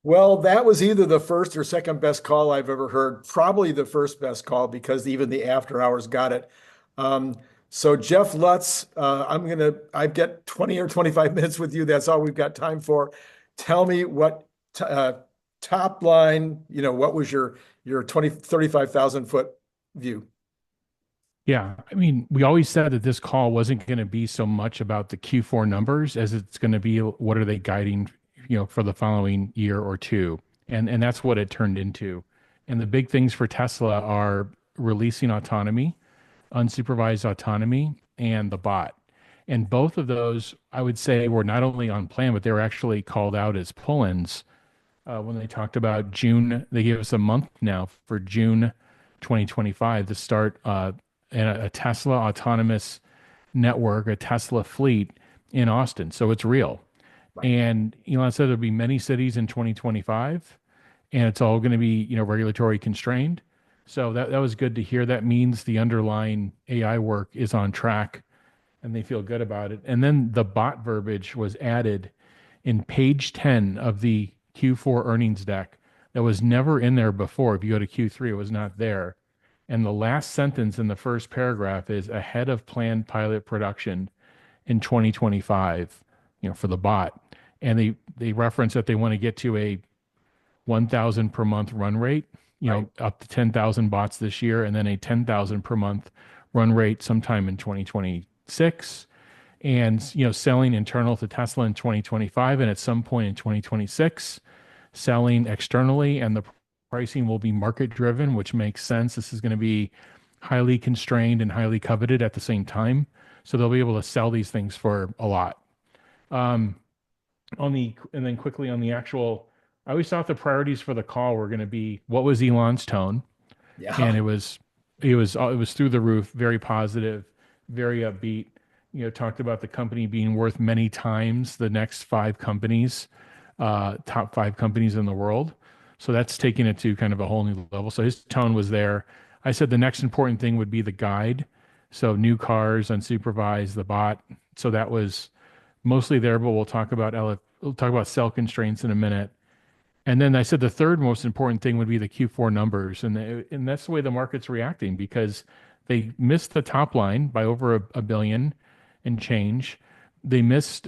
Well, that was either the first or second best call I've ever heard. Probably the first best call because even the after hours got it. Um, so Jeff Lutz, I've got 20 or 25 minutes with you. That's all we've got time for. Tell me what top line, what was your 35,000 foot view? Yeah, I mean, we always said that this call wasn't going to be so much about the Q4 numbers as it's going to be what are they guiding, for the following year or two. And that's what it turned into. And the big things for Tesla are releasing autonomy, unsupervised autonomy, and the bot. And both of those, I would say, were not only on plan, but they were actually called out as pull-ins when they talked about June. They gave us a month now for June 2025 to start a Tesla autonomous network, a Tesla fleet in Austin. So it's real. Right. And Elon said there'll be many cities in 2025, and it's all going to be, regulatory constrained. So that was good to hear. That means the underlying AI work is on track and they feel good about it. And then the bot verbiage was added in page 10 of the Q4 earnings deck that was never in there before. If you go to Q3, it was not there. And the last sentence in the first paragraph is ahead of planned pilot production in 2025, for the bot. And they reference that they want to get to a 1,000 per month run rate, Right. up to 10,000 bots this year, and then a 10,000 per month run rate sometime in 2026. And, selling internal to Tesla in 2025 and at some point in 2026, selling externally, and the pricing will be market driven, which makes sense. This is going to be highly constrained and highly coveted at the same time. So they'll be able to sell these things for a lot. Um, and then quickly on the actual, I always thought the priorities for the call were going to be what was Elon's tone, and Yeah. it was through the roof, very positive, very upbeat. Talked about the company being worth many times the next five companies, top five companies in the world. So that's taking it to kind of a whole new level. So his tone was there. I said the next important thing would be the guide. So new cars, unsupervised, the bot. So that was mostly there, but we'll talk about cell constraints in a minute. And then I said the third most important thing would be the Q4 numbers, and that's the way the market's reacting because they missed the top line by over a billion and change. They missed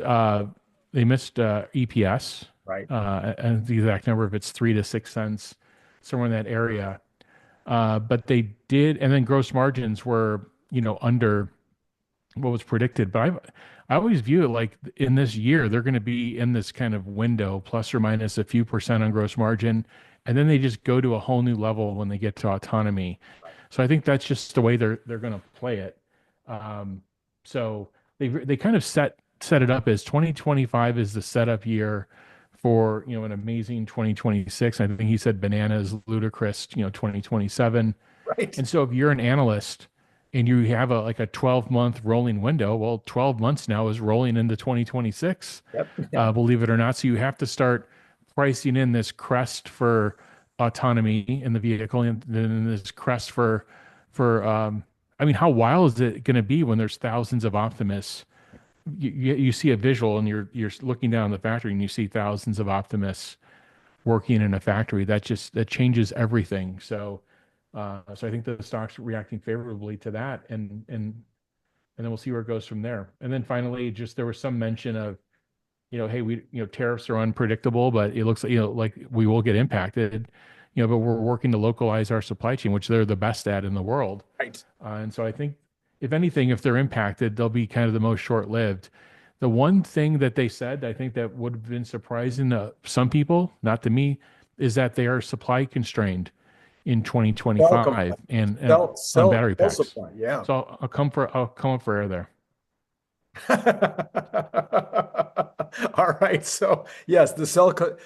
EPS, Right. and the exact number if it's 3 to 6 cents, somewhere in that area. But they did, and then gross margins were under what was predicted. But I always view it like in this year, they're going to be in this kind of window, plus or minus a few percent on gross margin. And then they just go to a whole new level when they get to autonomy. So I think that's just the way they're going to play it. Um, so they kind of set it up as 2025 is the setup year for an amazing 2026. I think he said bananas ludicrous 2027. Right. And so if you're an analyst and you have a 12-month rolling window, well, 12 months now is rolling into 2026, Yep. Yep. believe it or not. So you have to start pricing in this crest for autonomy in the vehicle and then this crest for I mean, how wild is it going to be when there's thousands of Optimus? You see a visual and you're looking down the factory and you see thousands of Optimus working in a factory. That changes everything. So I think the stock's reacting favorably to that, and then we'll see where it goes from there. And then finally, just there was some mention of, hey, tariffs are unpredictable, but it looks like like we will get impacted, but we're working to localize our supply chain, which they're the best at in the world. Right. And so I think, if anything, if they're impacted, they'll be kind of the most short-lived. The one thing that they said, I think that would have been surprising to some people, not to me, is that they are supply constrained in Cell 2025 component. and on Cell battery cell packs. supply. Yeah. So I'll come up for air there. All right. So yes,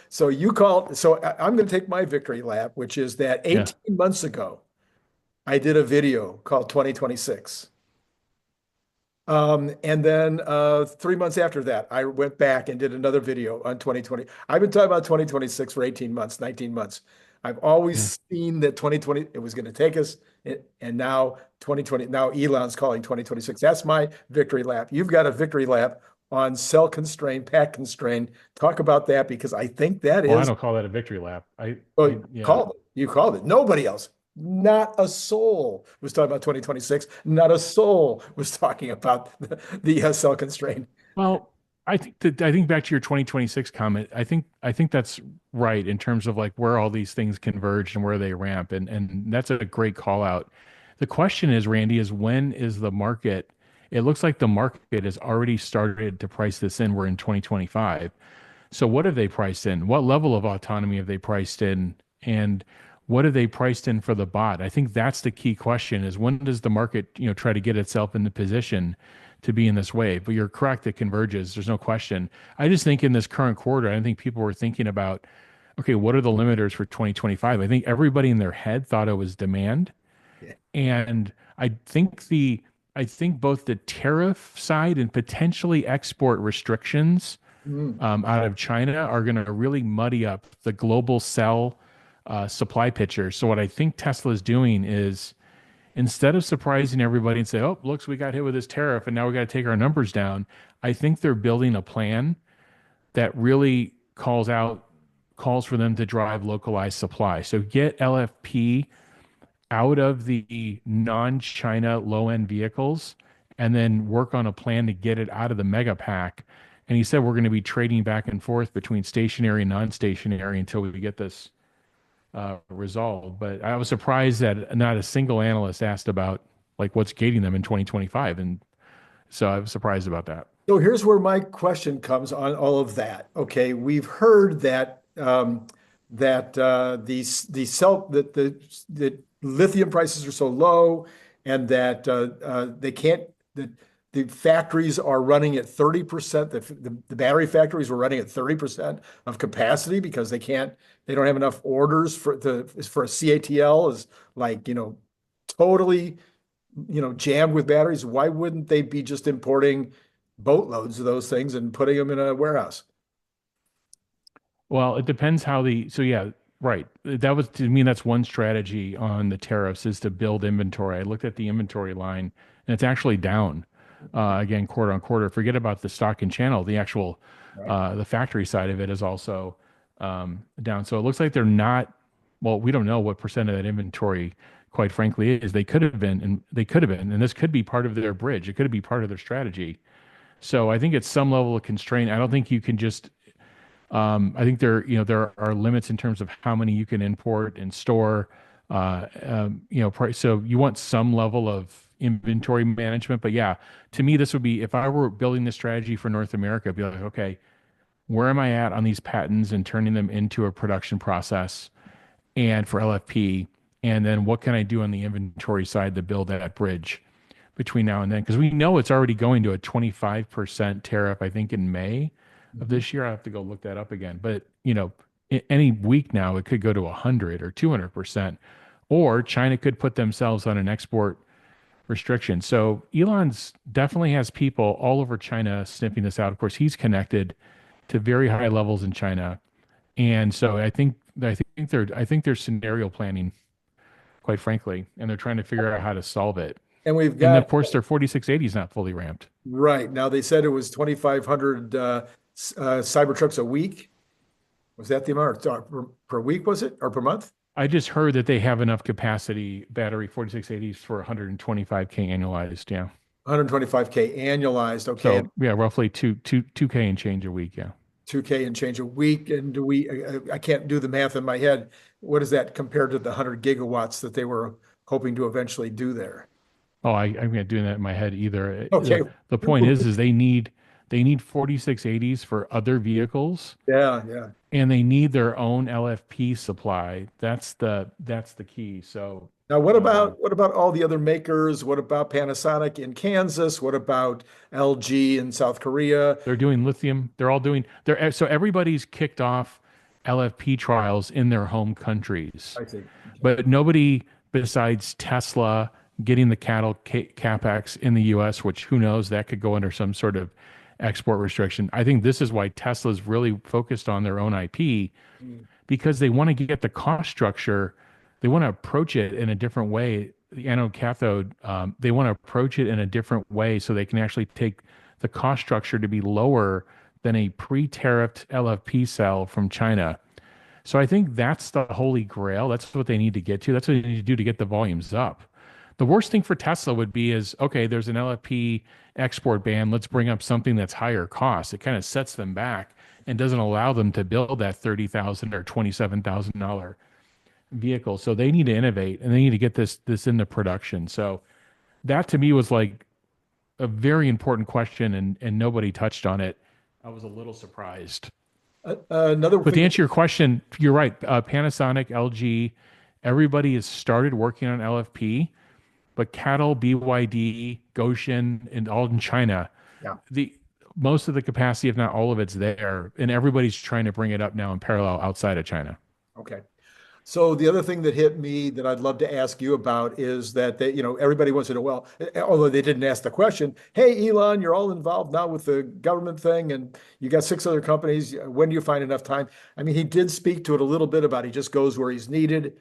so you called. So I'm going to take my victory lap, which is that Yeah. 18 months ago, I did a video called 2026. And then 3 months after that, I went back and did another video on 2020. I've been talking about 2026 for 18 months, 19 months. I've Yeah. always seen that 2020, it was going to take us, and now 2020, now Elon's calling 2026. That's my victory lap. You've got a victory lap on cell constrained, pack constrained. Talk about that because I think that Well, I is, don't call that a victory lap. well, Yeah. called it. You called it. Nobody else. Not a soul was talking about 2026. Not a soul was talking about the cell constraint. Well, I think back to your 2026 comment. I think that's right in terms of like where all these things converge and where they ramp, and that's a great call out. The question is, Randy, is when is the market? It looks like the market has already started to price this in. We're in 2025. So what have they priced in? What level of autonomy have they priced in? And what have they priced in for the bot? I think that's the key question is when does the market, try to get itself in the position to be in this wave? But you're correct, it converges. There's no question. I just think in this current quarter, I think people were thinking about, okay, what are the limiters for 2025? I think everybody in their head thought it was demand. Yeah. And I think both the tariff side and potentially export restrictions Mm. out of China are going to really muddy up the global cell supply picture. So what I think Tesla is doing is instead of surprising everybody and say, "Oh, looks, we got hit with this tariff, and now we got to take our numbers down," I think they're building a plan that really calls for them to drive localized supply. So get LFP out of the non-China low-end vehicles and then work on a plan to get it out of the mega pack. And he said we're going to be trading back and forth between stationary and non-stationary until we get this resolved. But I was surprised that not a single analyst asked about like what's gating them in 2025, and so I was surprised about that. So here's where my question comes on all of that. Okay, we've heard that the lithium prices are so low, and that they can't that the factories are running at 30%. The battery factories were running at 30% of capacity because they don't have enough orders for a CATL is like totally jammed with batteries. Why wouldn't they be just importing boatloads of those things and putting them in a warehouse? Well, it depends so yeah, right. That was to me, that's one strategy on the tariffs is to build inventory. I looked at the inventory line and it's actually down again, quarter on quarter. Forget about the stock and channel. The actual, Right. the factory side of it is also down. So it looks like they're not, well, we don't know what percent of that inventory, quite frankly, is. They could have been, and this could be part of their bridge. It could be part of their strategy. So I think it's some level of constraint. I don't think you can just I think there are limits in terms of how many you can import and store. Price. So you want some level of inventory management. But yeah, to me, this would be if I were building this strategy for North America, I'd be like, okay, where am I at on these patents and turning them into a production process and for LFP? And then what can I do on the inventory side to build that bridge between now and then? Because we know it's already going to a 25% tariff, I think, in May of Mhm. this year. I have to go look that up again. But any week now it could go to 100 or 200%, or China could put themselves on an export restriction. So Elon's definitely has people all over China sniffing this out. Of course, he's connected to very high levels in China, and so I think they're scenario planning, quite frankly, and they're trying to figure out how to solve it. And we've And of got course, their 4680 is not fully ramped. right now. They said it was 2,500 Cybertrucks a week. Was that the amount per week? Was it or per month? I just heard that they have enough capacity battery 4680s for 125K annualized. Yeah. 125K annualized. Okay, So yeah, roughly 2K and change a week. Yeah. 2K and change a week. And do we? I can't do the math in my head. What is that compared to the 100 gigawatts that they were hoping to eventually do there? Oh, I'm not doing that in my head either. Okay. The point is they need 4680s for other vehicles, Yeah, yeah. and they need their own LFP supply. That's the key. So Now, um, what about all the other makers? What about Panasonic in Kansas? What about LG in South Korea? they're doing lithium. They're all doing they're so everybody's kicked off LFP trials in their home countries, I see. but nobody besides Tesla getting the cattle capex in the U.S., which who knows, that could go under some sort of export restriction. I think this is why Tesla's really focused on their own IP Mm. because they want to get the cost structure. They want to approach it in a different way. The anode cathode, they want to approach it in a different way so they can actually take the cost structure to be lower than a pre-tariffed LFP cell from China. So I think that's the holy grail. That's what they need to get to. That's what they need to do to get the volumes up. The worst thing for Tesla would be is, okay, there's an LFP export ban. Let's bring up something that's higher cost. It kind of sets them back and doesn't allow them to build that $30,000 or $27,000 vehicle. So they need to innovate and they need to get this into production. So that to me was like a very important question, and nobody touched on it. I was a little surprised. Another But to thing. answer your question, you're right. Panasonic, LG, everybody has started working on LFP, but CATL, BYD, Goshen, and all in China, Yeah. the most of the capacity, if not all of it's there, and everybody's trying to bring it up now in parallel outside of China. Okay. So the other thing that hit me that I'd love to ask you about is that everybody wants to know, well, although they didn't ask the question, hey, Elon, you're all involved now with the government thing and you got six other companies. When do you find enough time? I mean, he did speak to it a little bit about he just goes where he's needed.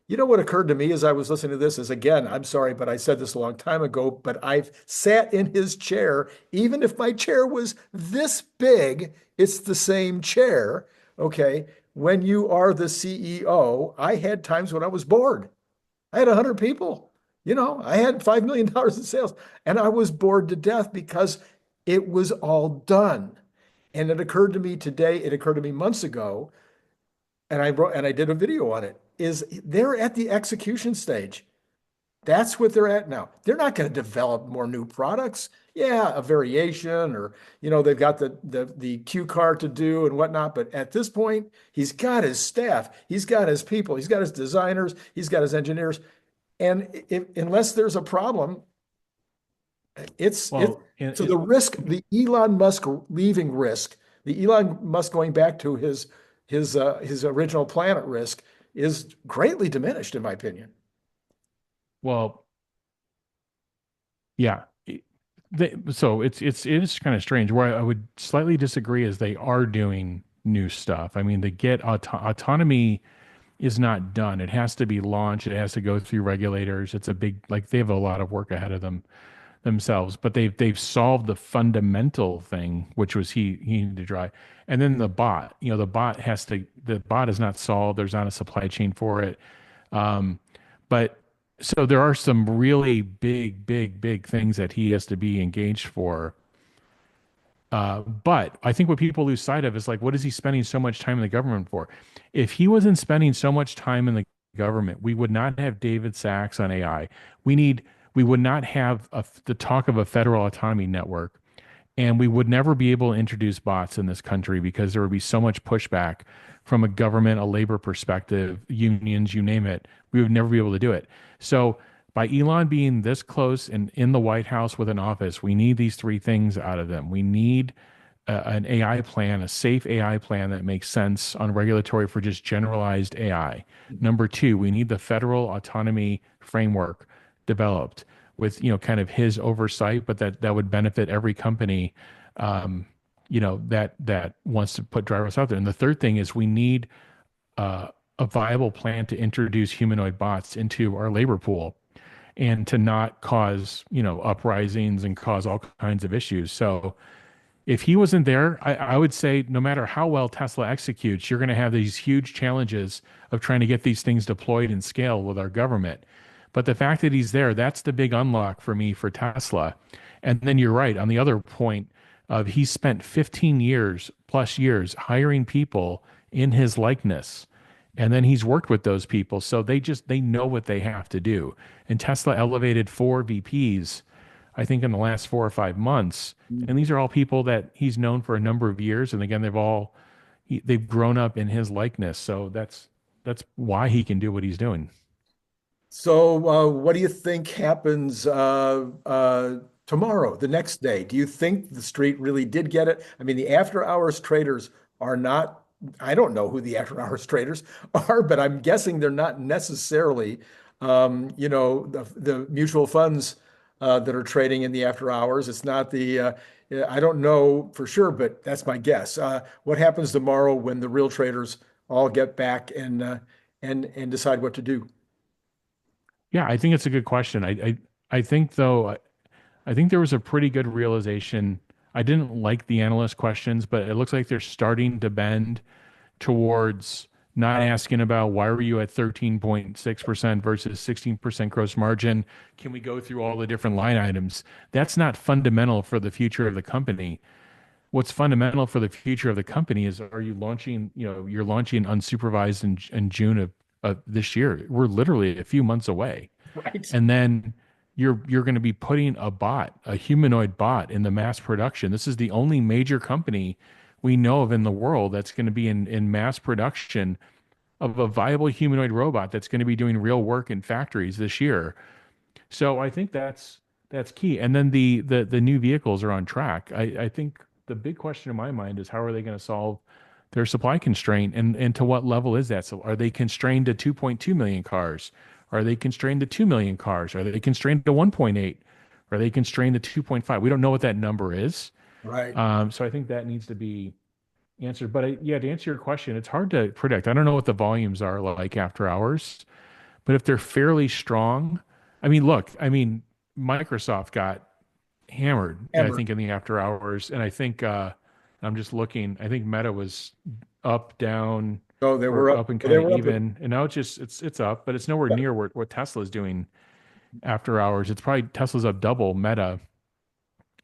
You know what occurred to me as I was listening to this is, again, I'm sorry, but I said this a long time ago, but I've sat in his chair. Even if my chair was this big, it's the same chair. Okay. When you are the CEO, I had times when I was bored. I had 100 people. I had $5 million in sales, and I was bored to death because it was all done. And it occurred to me today, it occurred to me months ago, and I did a video on it, is they're at the execution stage. That's what they're at now. They're not going to develop more new products. Yeah, a variation, or they've got the Q card to do and whatnot. But at this point, he's got his staff, he's got his people, he's got his designers, he's got his engineers, and unless there's a problem, it's Well, so the risk, the Elon Musk leaving risk, the Elon Musk going back to his original planet risk is greatly diminished, in my opinion. well, yeah. So it is kind of strange. Where I would slightly disagree is they are doing new stuff. I mean, autonomy is not done. It has to be launched. It has to go through regulators. It's a big, like, they have a lot of work ahead of themselves. But they've solved the fundamental thing, which was he needed to drive. And then the bot. The bot is not solved. There's not a supply chain for it. But so there are some really big, big, big things that he has to be engaged for. But I think what people lose sight of is, like, what is he spending so much time in the government for? If he wasn't spending so much time in the government, we would not have David Sachs on AI. We would not have the talk of a federal autonomy network, and we would never be able to introduce bots in this country because there would be so much pushback from a government, a labor perspective, unions, you name it. We would never be able to do it. So by Elon being this close and in the White House with an office, we need these three things out of them. We need an AI plan, a safe AI plan that makes sense on regulatory for just generalized AI. Number two, we need the federal autonomy framework developed with kind of his oversight, but that would benefit every company that wants to put driverless out there. And the third thing is we need a viable plan to introduce humanoid bots into our labor pool and to not cause uprisings and cause all kinds of issues. So if he wasn't there, I would say no matter how well Tesla executes, you're going to have these huge challenges of trying to get these things deployed and scale with our government. But the fact that he's there, that's the big unlock for me for Tesla. And then you're right on the other point of he spent 15 years plus years hiring people in his likeness. And then he's worked with those people. So they know what they have to do. And Tesla elevated 4 VPs, I think, in the last 4 or 5 months. And these are all people that he's known for a number of years. And again, they've grown up in his likeness. So that's why he can do what he's doing. So, what do you think happens tomorrow, the next day? Do you think the street really did get it? I mean, the after hours traders are not, I don't know who the after hours traders are, but I'm guessing they're not necessarily, the mutual funds that are trading in the after hours. It's not I don't know for sure, but that's my guess. What happens tomorrow when the real traders all get back and decide what to do? Yeah, I think it's a good question. I think though, I think there was a pretty good realization I didn't like the analyst questions, but it looks like they're starting to bend towards not asking about why were you at 13.6% versus 16% gross margin. Can we go through all the different line items? That's not fundamental for the future of the company. What's fundamental for the future of the company is, are you launching, you're launching unsupervised in June of this year. We're literally a few months away. Right. And then you're going to be putting a humanoid bot in the mass production. This is the only major company we know of in the world that's going to be in mass production of a viable humanoid robot that's going to be doing real work in factories this year. So I think that's key. And then the new vehicles are on track. I think the big question in my mind is, how are they going to solve their supply constraint, and to what level is that? So are they constrained to 2.2 million cars? Are they constrained to 2 million cars? Are they constrained to 1.8? Are they constrained to 2.5? We don't know what that number is. Right. So I think that needs to be answered. But yeah, to answer your question, it's hard to predict. I don't know what the volumes are like after hours, but if they're fairly strong, look, Microsoft got hammered, I Hammered. think, in the after hours. And I think, I'm just looking, I think Meta was up, down, So they were or up. up and They kind of were up. even. And now it's up, but it's nowhere near what Tesla's doing after hours. It's probably Tesla's up double Meta.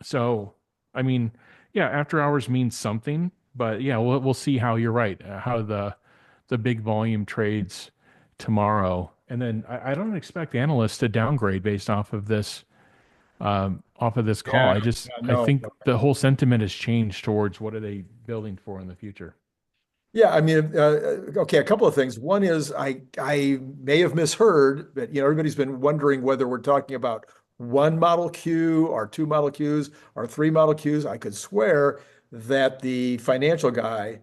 So, I mean, yeah, after hours means something, but yeah, we'll see how you're right, how the big volume trades tomorrow. And then I don't expect analysts to downgrade based off of this call. Yeah. I No. think the whole sentiment has changed towards what are they building for in the future. Yeah, okay, a couple of things. One is I may have misheard, but everybody's been wondering whether we're talking about one Model Q or two Model Qs or three Model Qs. I could swear that the financial guy,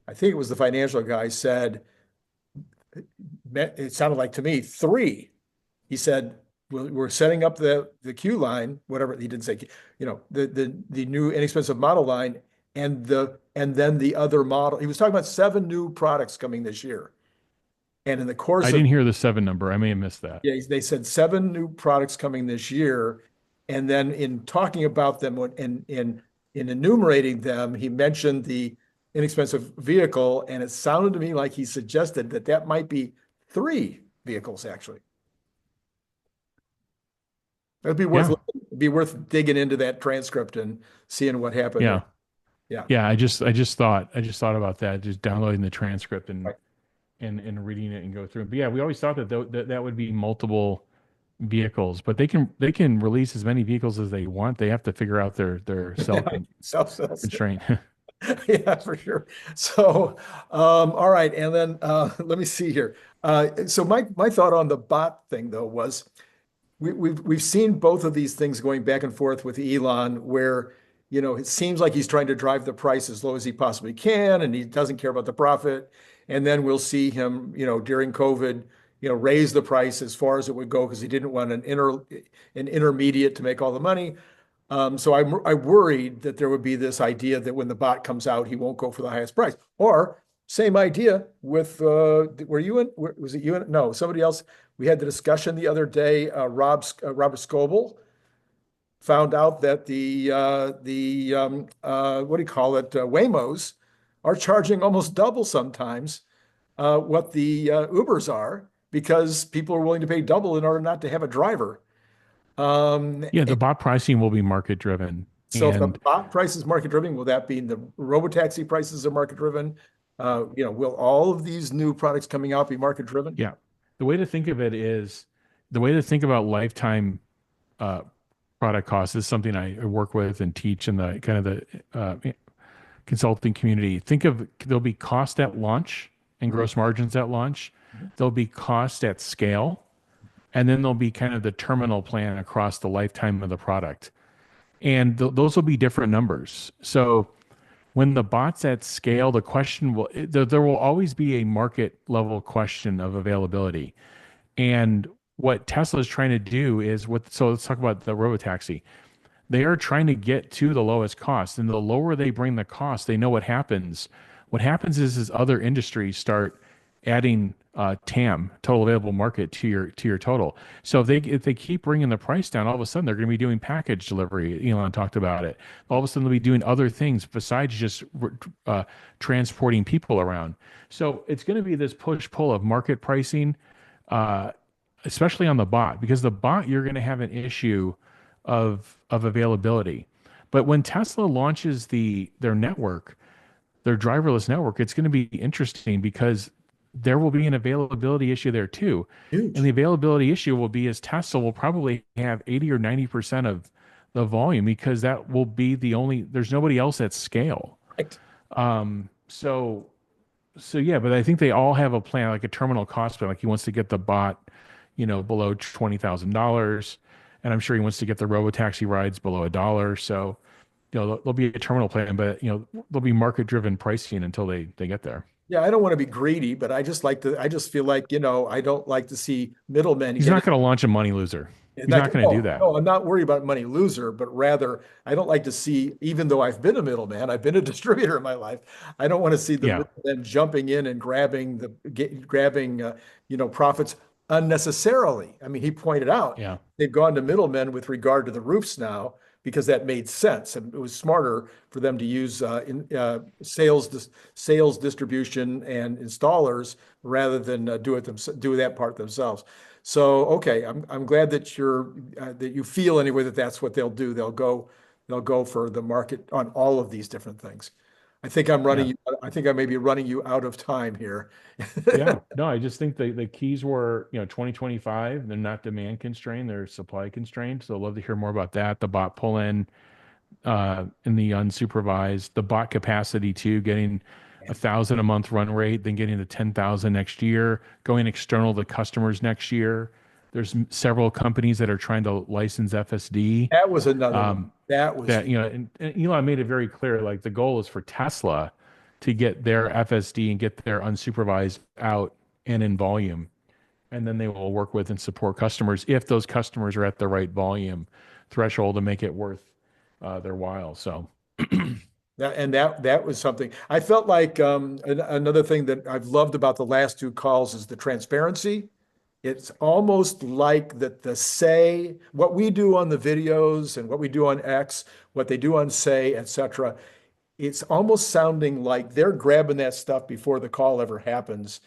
I think it was the financial guy, said, it sounded like to me three. He said, we're setting up the Q line, whatever he didn't say, the new inexpensive model line, and then the other model. He was talking about seven new products coming this year. And in the I course of, didn't hear the seven number. I may have missed that. yeah, they said seven new products coming this year. And then in talking about them in enumerating them, he mentioned the inexpensive vehicle, and it sounded to me like he suggested that might be three vehicles actually. It'd Yeah. be worth digging into that transcript and seeing what happened Yeah. there. Yeah. Yeah. I just thought about that, just downloading the transcript and, Right. and reading it and go through it. But yeah, we always thought that would be multiple vehicles, but they can release as many vehicles as they want. They have to figure out their Self-sales. constraint. Yeah, for sure. So, all right. And then let me see here. So my thought on the bot thing though was we've seen both of these things going back and forth with Elon, where it seems like he's trying to drive the price as low as he possibly can, and he doesn't care about the profit. And then we'll see him, during COVID, raise the price as far as it would go because he didn't want an intermediate to make all the money. So I worried that there would be this idea that when the bot comes out, he won't go for the highest price. Or same idea with was it you in? No, somebody else. We had the discussion the other day. Robert Scoble found out that what do you call it, Waymos are charging almost double sometimes what the Ubers are, because people are willing to pay double in order not to have a driver. Um, Yeah, the bot pricing will be market driven. so if the And bot price is market driven, will that mean the robotaxi prices are market driven? Will all of these new products coming out be market driven? yeah, the way to think of it is the way to think about lifetime uh, product costs is something I work with and teach in the kind of the consulting community. Think of, there'll be cost at launch and Mhm. gross margins at launch. There'll be cost at scale, and then there'll be kind of the terminal plan across the lifetime of the product. And those will be different numbers. So when the bot's at scale, the question there will always be a market level question of availability. And what Tesla is trying to do is so let's talk about the robotaxi. They are trying to get to the lowest cost. And the lower they bring the cost, they know what happens. What happens is other industries start adding TAM, total available market, to your total. So if they keep bringing the price down, all of a sudden they're going to be doing package delivery. Elon talked about it. All of a sudden they'll be doing other things besides just transporting people around. So it's going to be this push pull of market pricing, uh, especially on the bot, because the bot you're going to have an issue of availability. But when Tesla launches their network, their driverless network, it's going to be interesting because there will be an availability issue there too. And Huge. the availability issue will be is Tesla will probably have 80 or 90% of the volume because that will be there's nobody else at scale. Right. Um, so, so yeah, but I think they all have a plan, like a terminal cost plan. Like he wants to get the bot, below $20,000. And I'm sure he wants to get the robotaxi rides below $1. So, there'll be a terminal plan, but there'll be market driven pricing until they get there. Yeah, I don't want to be greedy, but I just feel like, I don't like to see middlemen He's get not going to launch a money loser. it. He's not going to do No, that. no, I'm not worried about money loser, but rather I don't like to see, even though I've been a middleman, I've been a distributor in my life. I don't want to see the Yeah. middlemen jumping in and grabbing profits unnecessarily. I mean, he pointed out Yeah. they've gone to middlemen with regard to the roofs now because that made sense and it was smarter for them to use sales distribution and installers rather than do that part themselves. So okay, I'm glad that you feel anyway that that's what they'll do. They'll go for the market on all of these different things. I think Yeah. I think I may be running you out of time here. Yeah. No, I just think the keys were, 2025. They're not demand constrained, they're supply constrained. So I'd love to hear more about that. The bot pull in the unsupervised, the bot capacity too, getting 1,000 a month run rate, then getting to 10,000 next year, going external to customers next year. There's several companies that are trying to license FSD. That was another one. Um, That was that and Elon made it very clear, like the goal is for Tesla to get their FSD and get their unsupervised out and in volume, and then they will work with and support customers if those customers are at the right volume threshold to make it worth their while. So that was something I felt like another thing that I've loved about the last two calls is the transparency. It's almost like that the say what we do on the videos and what we do on X, what they do on say, etc. It's almost sounding like they're grabbing that stuff before the call ever happens,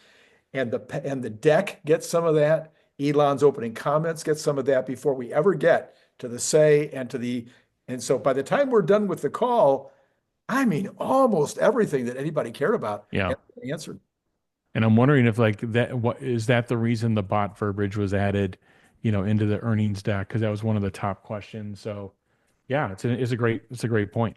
and the deck gets some of that. Elon's opening comments get some of that before we ever get to the say and so by the time we're done with the call, I mean almost everything that anybody cared about yeah. has been answered. And I'm wondering if like that, what is that the reason the bot verbiage was added, into the earnings deck? Because that was one of the top questions. So yeah, it's a great point.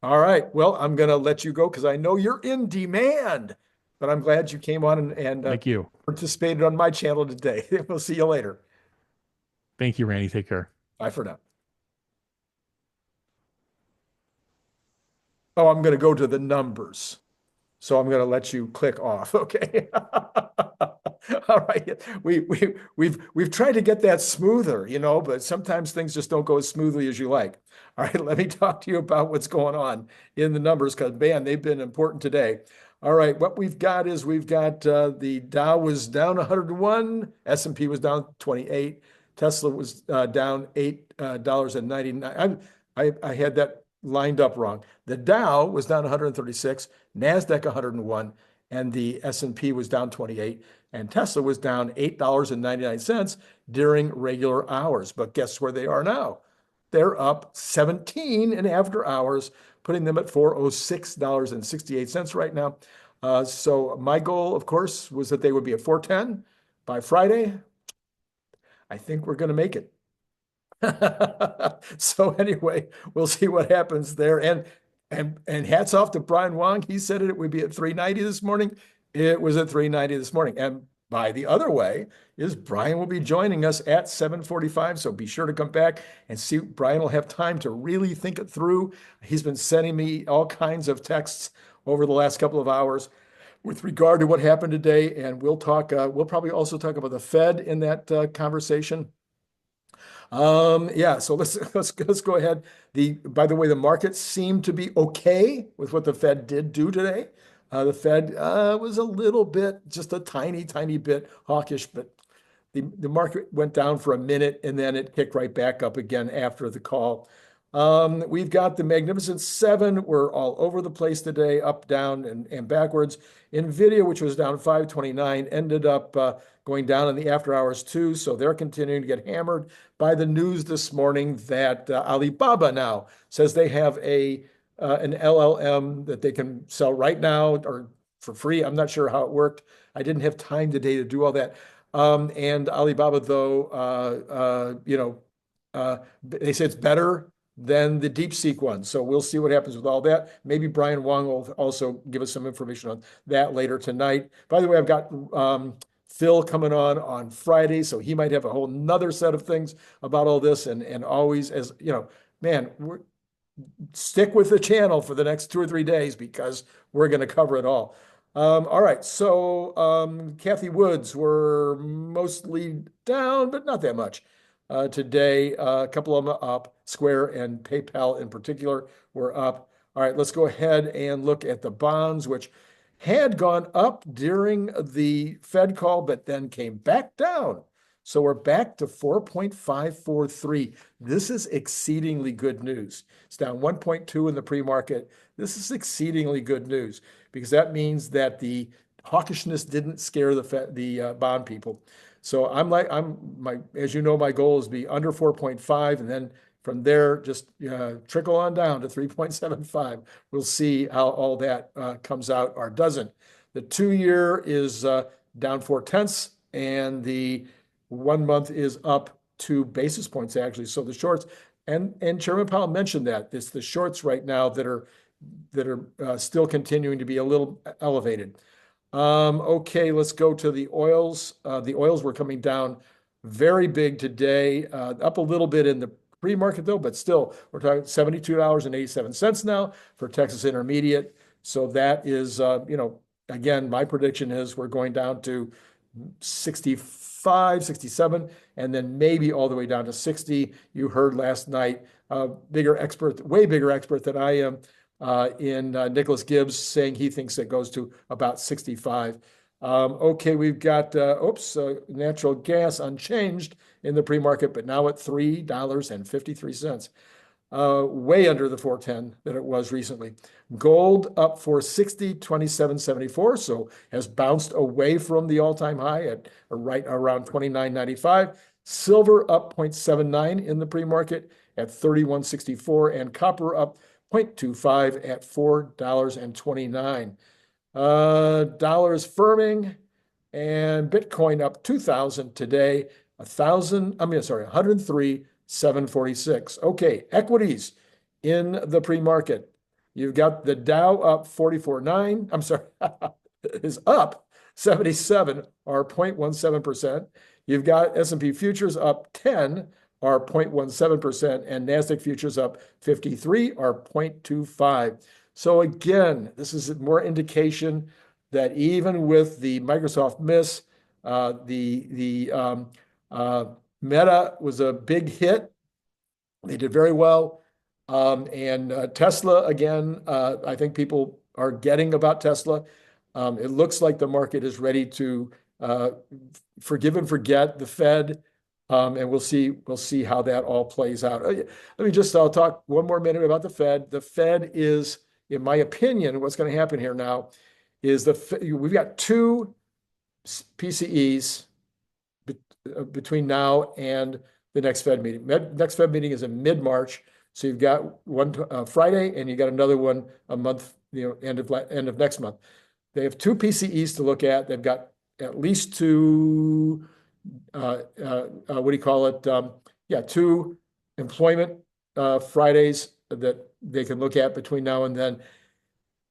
All right. Well, I'm going to let you go because I know you're in demand, but I'm glad you came on and Thank you. participated on my channel today. We'll see you later. Thank you, Randy. Take care. Bye for now. Oh, I'm going to go to the numbers. So I'm going to let you click off. Okay. All right. We've tried to get that smoother, but sometimes things just don't go as smoothly as you like. All right. Let me talk to you about what's going on in the numbers because, man, they've been important today. All right. What we've got is the Dow was down 101, S&P was down 28, Tesla was down $8.99. I had that lined up wrong. The Dow was down 136, NASDAQ 101, and the S&P was down 28, and Tesla was down $8.99 during regular hours. But guess where they are now? They're up 17 in after hours, putting them at $406.68 right now. So my goal, of course, was that they would be at 410 by Friday. I think we're going to make it. So anyway, we'll see what happens there. And hats off to Brian Wang. He said it would be at 390 this morning. It was at 390 this morning. And by the other way is Brian will be joining us at 7:45. So be sure to come back and see. Brian will have time to really think it through. He's been sending me all kinds of texts over the last couple of hours with regard to what happened today. And we'll talk, we'll probably also talk about the Fed in that conversation. Yeah, so let's go ahead. By the way, the markets seem to be okay with what the Fed did do today. The Fed was a little bit, just a tiny bit hawkish, but the market went down for a minute and then it kicked right back up again after the call. We've got the Magnificent Seven. We're all over the place today, up, down, and backwards. NVIDIA, which was down 529, ended up going down in the after hours too. So they're continuing to get hammered by the news this morning that Alibaba now says they have an LLM that they can sell right now or for free. I'm not sure how it worked. I didn't have time today to do all that. And Alibaba, though, they say it's better than the DeepSeek one. So we'll see what happens with all that. Maybe Brian Wang will also give us some information on that later tonight. By the way, I've got Phil coming on Friday, so he might have a whole nother set of things about all this. And always, as you know, man, stick with the channel for the next 2 or 3 days because we're going to cover it all. All right, so Cathie Woods were mostly down, but not that much. Today, a couple of them up. Square and PayPal in particular were up. All right, let's go ahead and look at the bonds, which had gone up during the Fed call, but then came back down. So we're back to 4.543. This is exceedingly good news. It's down 1.2 in the pre-market. This is exceedingly good news because that means that the hawkishness didn't scare the bond people. So as you know, my goal is to be under 4.5, and then from there, just trickle on down to 3.75. We'll see how all that comes out or doesn't. The 2-year is down 0.4, and the 1 month is up 2 basis points, actually. So the shorts, and Chairman Powell mentioned that it's the shorts right now that are still continuing to be a little elevated. Okay, let's go to the oils. The oils were coming down very big today, up a little bit in the pre-market though, but still we're talking $72.87 now for Texas Intermediate. So that is, again, my prediction is we're going down to 65, 67, and then maybe all the way down to 60. You heard last night, way bigger expert than I am, in Nicholas Gibbs saying he thinks it goes to about 65. Okay, we've got natural gas unchanged in the pre-market, but now at $3.53, way under the 410 that it was recently. Gold up for 27.74, so has bounced away from the all-time high at right around 29.95. Silver up 0.79 in the pre-market at 31.64, and copper up 0.25 at $4.29. Dollars firming, and Bitcoin up 2,000 today, 103,746. Okay, equities in the pre-market. You've got the Dow up 44.9. I'm sorry, is up 77 or 0.17%. You've got S&P futures up 10 or 0.17%, and NASDAQ futures up 53 or 0.25. So again, this is more indication that even with the Microsoft miss, Meta was a big hit. They did very well. And Tesla, again, I think people are getting about Tesla. It looks like the market is ready to forgive and forget the Fed. And we'll see how that all plays out. I'll talk 1 more minute about the Fed. The Fed is, in my opinion, what's going to happen here now is we've got 2 PCEs between now and the next Fed meeting. Next Fed meeting is in mid-March. So you've got one Friday, and you got another one a month, end of next month. They have 2 PCEs to look at. They've got at least 2, 2 employment Fridays that they can look at between now and then.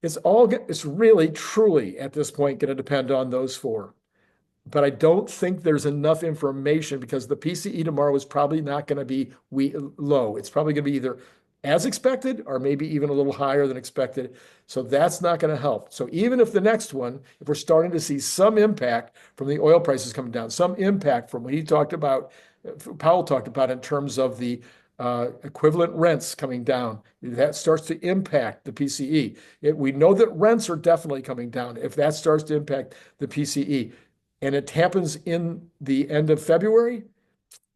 It's really, truly at this point going to depend on those 4. But I don't think there's enough information because the PCE tomorrow is probably not going to be low. It's probably going to be either as expected or maybe even a little higher than expected. So that's not going to help. So even if the next one, if we're starting to see some impact from the oil prices coming down, some impact from what Powell talked about in terms of the equivalent rents coming down. That starts to impact the PCE. We know that rents are definitely coming down. If that starts to impact the PCE, and it happens in the end of February,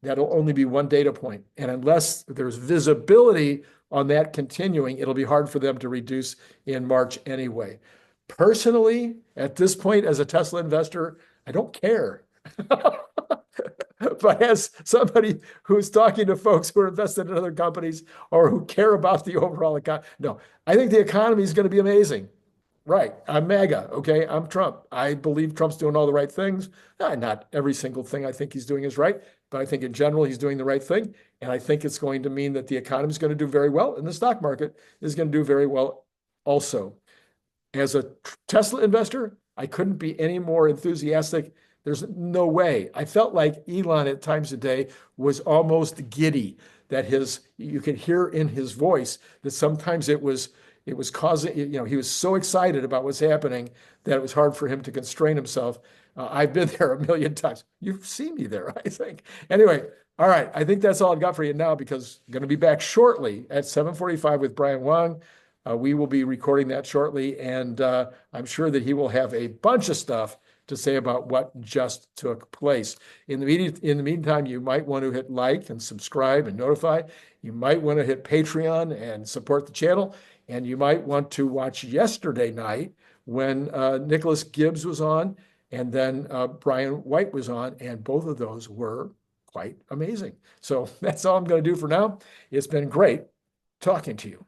that'll only be one data point. And unless there's visibility on that continuing, it'll be hard for them to reduce in March anyway. Personally, at this point, as a Tesla investor, I don't care. But as somebody who's talking to folks who are invested in other companies or who care about the overall economy, no, I think the economy is going to be amazing. Right. I'm MAGA. Okay. I'm Trump. I believe Trump's doing all the right things. Not every single thing I think he's doing is right, but I think in general, he's doing the right thing. And I think it's going to mean that the economy is going to do very well, and the stock market is going to do very well also. As a Tesla investor, I couldn't be any more enthusiastic. There's no way. I felt like Elon at times today was almost giddy, that you could hear in his voice that sometimes it was causing, he was so excited about what's happening that it was hard for him to constrain himself. I've been there a million times. You've seen me there, I think. Anyway, all right. I think that's all I've got for you now, because I'm going to be back shortly at 7:45 with Brian Wang. We will be recording that shortly, and I'm sure that he will have a bunch of stuff to say about what just took place. In the meantime, you might want to hit like and subscribe and notify. You might want to hit Patreon and support the channel. And you might want to watch yesterday night when Nicholas Gibbs was on, and then Brian White was on, and both of those were quite amazing. So that's all I'm going to do for now. It's been great talking to you.